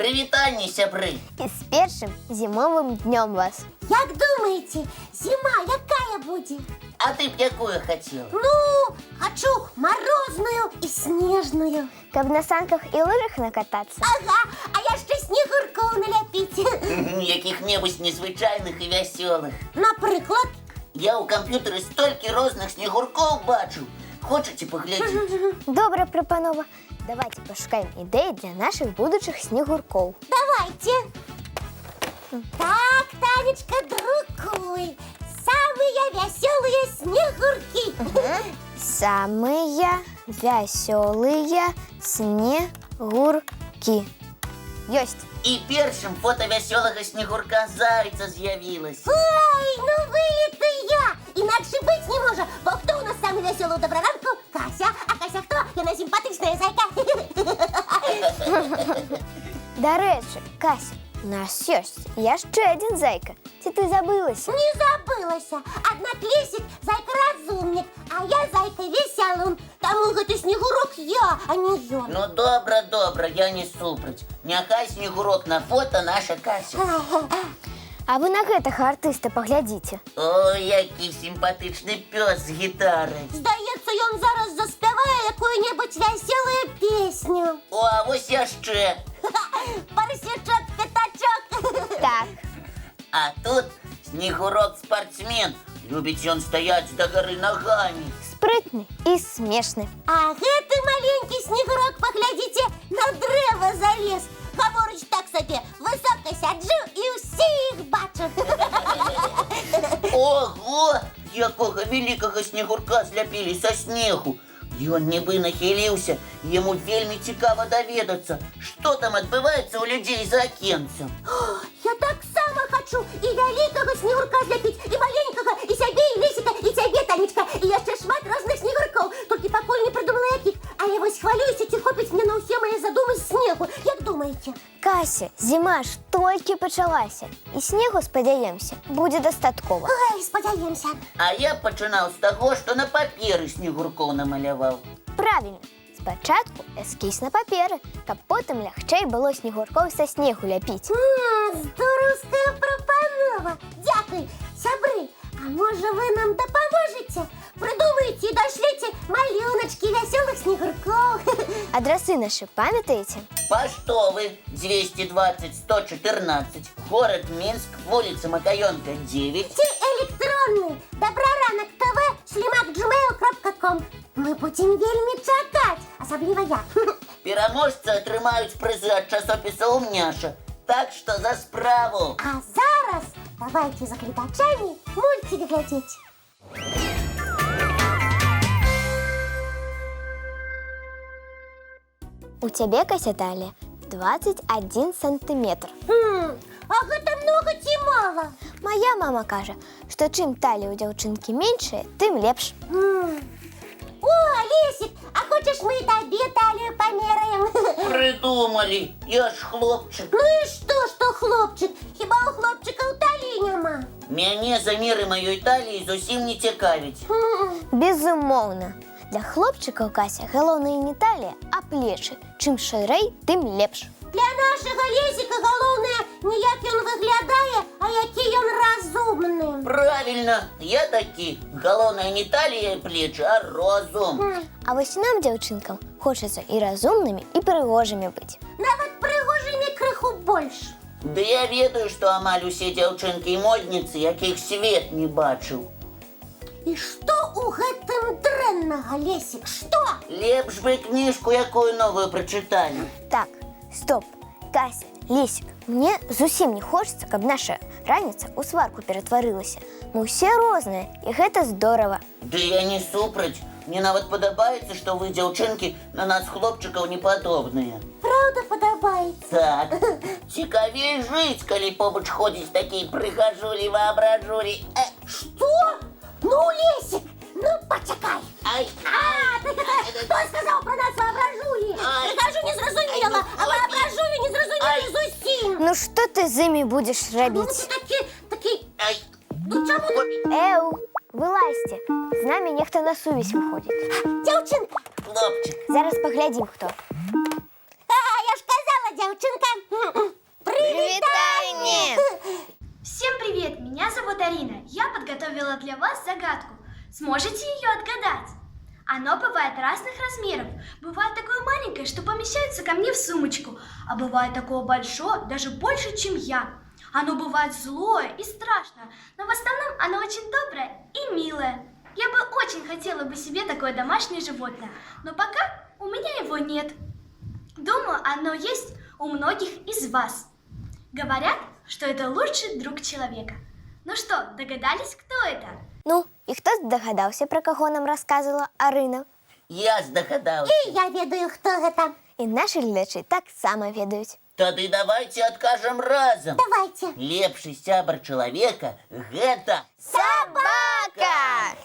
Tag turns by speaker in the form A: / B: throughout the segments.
A: Прывітанне, сябры!
B: І з першым зімовым днём вас.
C: Як думаете, зима якая будет?
A: А ты б якую хацеў?
C: Ну, хочу морозную и снежную.
B: Каб на санках і лыжах накатацца.
C: Ага, а я ще снігурков наляпить.
A: Якіх-небудзь незвычайных і вясёлых.
C: Наприклад?
A: Я ў камп'ютары столькі розных снегуркоў бачыў. Хочаце паглядзець?
B: Добра прапанова. Давайте пошукаем ідэі для наших будущих снегурков.
C: Давайте. Так, Танечка, друкуй. Самые веселые снегурки.
B: Самые веселые снегурки. Ёсць.
A: І першым фота вясёлага снегурка зайца з'явілася.
C: Ой, ну вы это я. Інакше быть не може. Бо хто у нас самый веселый доброранку? Кася. А Кася хто? Яна симпатичная зайка.
B: До речі, Кася, у нас ёсць яшчэ один зайка. Ці ты забылася?
C: Не забылася. Аднак Лесик зайка разумник, а я зайка веселун. Таму гэты снегурок я, а не ён.
A: Ну добра, я не супраць. Няхай снегурок на фота наша Кася.
B: А вы на гэтага артыста паглядзіце.
A: Ой, які сімпатичны пёс з гітарай.
C: Здаецца, ён зараз заспявае якую-небудзь вяселую песню.
A: О, а вось яшчэ.
C: Парсячок-пятачок.
B: Так,
A: А тут снегурок-спортсмен. Любіць ён стаяць да гары нагамі.
B: спрытны і смешны.
C: А гэты маленькі снегурок, паглядзіце, на дрэва залез. Гаворыць так сабе, высока сяджу і ўсіх бачу.
A: Ого! Якога вялікага снегурка зляпілі са снегу. Ён нібы нахіліўся, яму вельмі цікава даведацца, што там адбываецца ў людзей за акенцам.
C: Я таксама хочу і вялікага снегурка зляпіць, і маленькага, і сябе, і Лесіка, і цябе, Танечка, і яшчэ шмат розных снегуркоў. Толькі пакуль не придумала якіх. А я вось хвалююся, ці хопіць мне на ўсе мае задумы снегу. Як думаеце?
B: Кася, зіма ж толькі пачалася. І снегу, спадзяемся, будзе дастаткова.
C: Ой, спадзяемся.
A: А я пачынаў з таго, што на паперы снегуркоў намаляваў.
B: Правильно. Спачатку эскіз на паперы, каб потым лягчэй было снегуркоў са снегу ляпіць.
C: Здоровская прапанова. Дякуй, сябры. А можа вы нам дапаможаце? Придумаеце і дашліце малюначкі вясёлых снегуркоў.
B: Адрасы нашы памятаеце?
A: Паштовы 220-114, город Минск, вуліца Макаёнка, 9.
C: Ці электронны добраранак tv@gmail.com. Мы будем вельмі чакаць, асабліва я.
A: Пераможцы атрымаюць прызы ад часопіса «Умняша». Так што за справу.
C: А зараз давайте за гледачамі мультик глядзець.
B: У цябе, Кася, талія 21 сантиметр.
C: А гэта много ці мала?
B: Моя мама кажа, што чым талія ў дзяўчынкі меншая, тым лепш.
C: О, Лесик, а хочаш мы і табе талію памераем?
A: Придумали, я ж хлопчик.
C: Ну і што хлопчик? Хіба у хлопчыкаў таліі няма?
A: Мяне замеры маёй таліі зусім не цікавіць.
B: Безумоўна. Для хлопчыкаў, Кася, галоўнае не талія, а плечы. Чым шырэй, тым лепш.
C: Для нашага Лесіка галоўнае не як ён выглядае, а які ён разумны.
A: Правильно, я такі. Галоўнае не талія і плечы, а розум.
B: А вось нам, дзяўчынкам, хочацца і разумнымі, і прыгожымі быць.
C: Нават прыгожымі крыху больш.
A: Да я ведаю, што амаль усе дзяўчынкі і модніцы, якіх свет не бачыў.
C: І што ў гэтым дрэннага, Лесік, што?
A: Лепш бы кніжку якую новую прачыталі.
B: Так, стоп. Кася, Лесік, мне зусім не хочацца, каб наша раніца ў сварку ператварылася. Мы ўсе розныя, і гэта здорава.
A: Да я не супраць. Мне нават падабаецца, што вы, дзяўчынкі, на нас хлопчыкаў не падобныя.
C: Праўда падабаецца?
A: Так. Цікавей жыць, калі побач ходзіць такі прыгажулі-ваабражулі.
C: Што? Ну, Лесік, ну пачакай.
A: Ай,
C: Хто сказаў пра нас ваабражулі? Прыгажу не зразумела, а ваабражулі не зразумелі зусім.
B: Ну што ты з імі будзеш
C: Ну
B: рабіць?
C: ты такі...
A: ай.
C: Ну чаму?
B: Эу, вылазьте. З намі нехта на сувязь выходзіць.
C: Дзяўчынка.
A: Хлопчик.
B: Зараз паглядзім, хто.
C: Я ж казала, дзяўчынка.
B: Ні.
D: Всем привет, меня зовут Арина. Я подготовила для вас загадку. Сможете ее отгадать? Оно бывает разных размеров. Бывает такое маленькое, что помещается ко мне в сумочку. А бывает такое большое, даже больше, чем я. Оно бывает злое и страшное, но в основном оно очень доброе и милое. Я бы очень хотела бы себе такое домашнее животное, но пока у меня его нет. Думаю, оно есть у многих из вас. Говорят, что это лучший друг человека. Ну что, догадались, кто это?
B: Ну, і хто здогадався, про кого нам розказувала Арина?
A: Я здогадався.
C: И я ведаю, кто это.
B: І наші глядачі так само ведають.
A: Тады давайте откажем разом.
C: Давайте.
A: Лепший сябр человека – гэта...
B: Собака!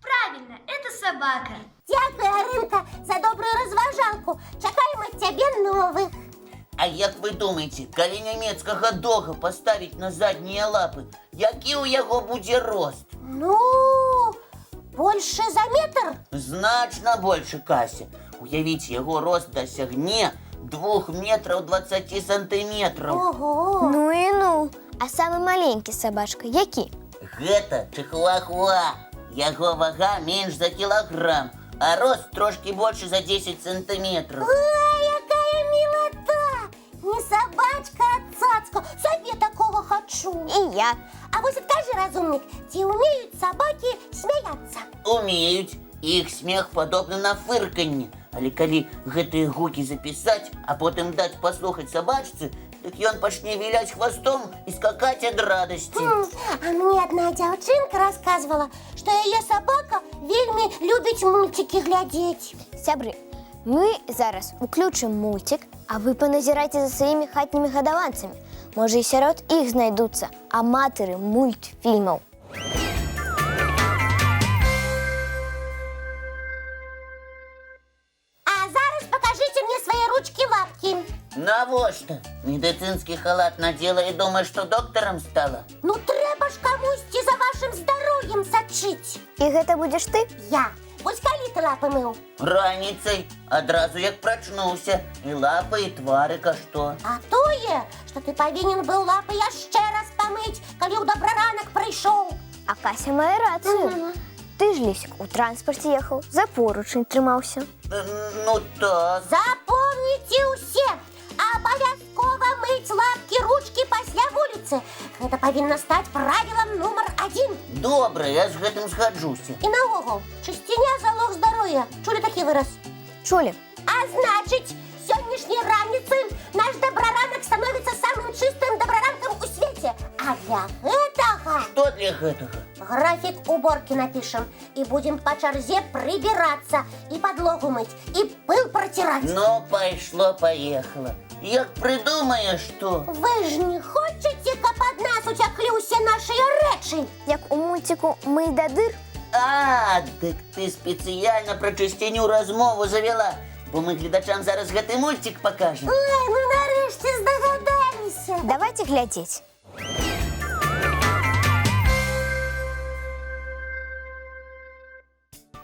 D: Правильно, это собака.
C: Дякую, Аринка, за добрую розважалку. Чекаємо від тебе нових.
A: А як ви думаєте, коли німецького дога поставить на задние лапы, який у яго буде рост?
C: Ну, больше за метр.
A: Значно больше, Кася. Уявіть, його рост досягне 2 метрів 20 сантиметрів.
C: Ого.
B: Ну і ну. А саме маленькі собачки які?
A: Гэта чихуахуа. Яго вага менш за кілограм, а рост трошки больше за 10 сантиметрів.
C: Ой, какая милота. Не собачка, а цацка. Собі такого хочу.
B: І я.
C: А вот скажи, разумник, ті умеют собаки смеяться?
A: Умеють. Іх смех падобны на фырканне. Але калі гэтыя гукі запісаць, а потым даць паслухаць собачцы, так ён пачне віляць хвастом і скакаць ад радасці.
C: А мне одна дзяўчынка рассказывала, что ее собака вельми любить мультики глядеть.
B: Сябры, ми зараз уключимо мультик, а ви поназирайте за своїми хатніми гадаванцями. Може, і серед їх знайдуться аматори мультфільмів.
C: А зараз покажите мне свои ручки-лапки.
A: Навошта? Медицинский халат надела и думаешь, что доктором стала?
C: Ну, треба ж комусь за вашим здоровьем сочить.
B: І гэта будеш ти?
C: Я. Ось коли ты лапы мыл.
A: Раніцай, адразу як прачнуўся, і лапы, і тварыка што.
C: А тое, что ты повинен был лапы яшчэ раз помыть, коли у добраранок пришел.
B: А Кася має рацію. Ти ж, Лісик, у транспорті їхав, за поручень тримався.
A: Ну так.
C: Запомните усе, обовязково мыть лапки, ручки пасля вулицы. Это повинно стать правилом номер 1.
A: Добра, я з гэтым згаджуся.
C: И наогул, чистиня залог здоровья. Чули таки выраз?
B: Чулі?
C: А значит, сегодняшней раніцей наш добраранок становится самым чистым добраранком у свете. А для этого
A: Што для гэтага?
C: график уборки напишем. И будем по черзе прибираться, и подлогу мыть, и пыл протирать.
A: Ну, пайшло-поехало. Як придумаєш, що...
C: Вы же не хотите, каб од нас утекли усе наши речи?
B: Як у мультику «Мий да дир».
A: А, дык ти спеціально про чистіню розмову завела, бо ми глядачам зараз гэты мультик покажем.
C: Ой, ну нарешті здогадалися.
B: Давайте глядеть.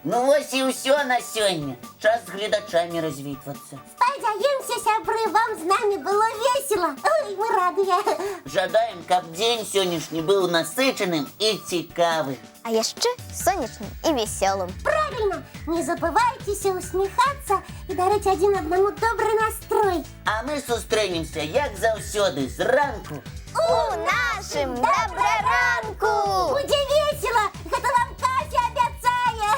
A: Ну ось і ўсё на сёння. Час з глядачамі развітвацца.
C: Спадзяемся, сябры, вам з нами было весело. Ой, мы радыя.
A: Жадаем, каб дзень сённяшні быў насычаным і цікавы.
B: А яшчэ сонечным і веселым.
C: Правильно, не забывайтеся усміхацца і дарыць адзін аднаму добры настрой.
A: А мы сустрэнемся, як заўсёды, зранку.
B: У нашым добраранку!
C: Будзе весело, гэта вам Кася абяцае.